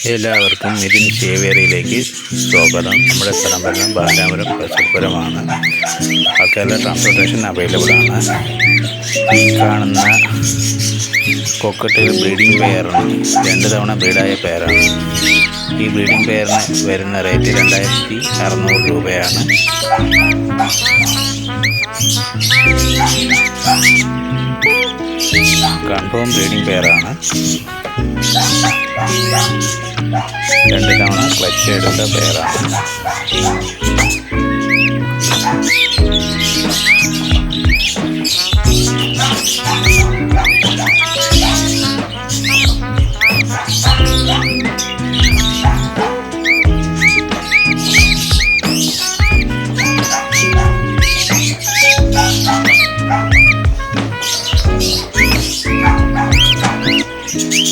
എല്ലാവർക്കും നിതിൻ സേവേറിയിലേക്ക് സ്വാഗതം. നമ്മുടെ സ്ഥലം വരുന്നത് ബാലാപുരം പ്രസപ്പുരമാണ്. ആൾക്കാരുടെ ട്രാൻസ്പോർട്ടേഷൻ അവൈലബിൾ ആണ്. ഈ കാണുന്ന കോക്കറ്റയിൽ ബ്രീഡിംഗ് പെയറാണ്. 2 തവണ ബ്രീഡായ പെയറാണ്. ഈ ബ്രീഡിംഗ് പെയറിന് വരുന്ന റേറ്റ് 2600 രൂപയാണ്. Confirm breeding പെയറാണ്. 2 തവണ ക്ലച്ച് എടുത്ത പെയറാണ്.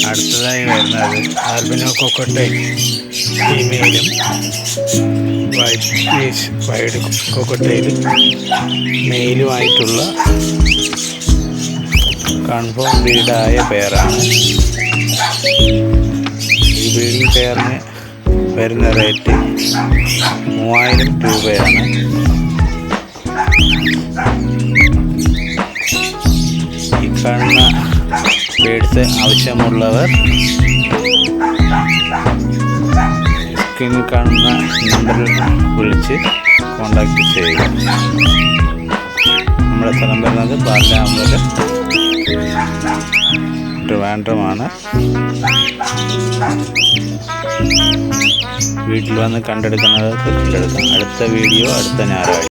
അടുത്തതായി വരുന്നത് ആൽബിനോ കോക്കറ്റൈൽ ഫീമെയിലും വൈഡ് കോക്കറ്റൈൽ മെയിലുമായിട്ടുള്ള കൺഫേം ബ്രീഡായ പെയറാണ്. ഈ ബ്രീഡിംഗ് പെയറിന് വരുന്ന റേറ്റ് 3000 രൂപയാണ്. ഈ കാണുന്ന ബേഡ്സ് ആവശ്യമുള്ളവർ സ്ക്രീനിൽ കാണുന്ന നമ്പറിൽ വിളിച്ച് കോൺടാക്റ്റ് ചെയ്യുക. നമ്മുടെ സ്ഥലം വരുന്നത് ബാലാപുരം ട്രിവാൻഡ്രമാണ്. വീട്ടിൽ വന്ന് കണ്ടെടുക്കുന്നവർക്ക് കണ്ടെടുക്കാം. അടുത്ത വീഡിയോ അടുത്ത ഞായറാഴ്ച.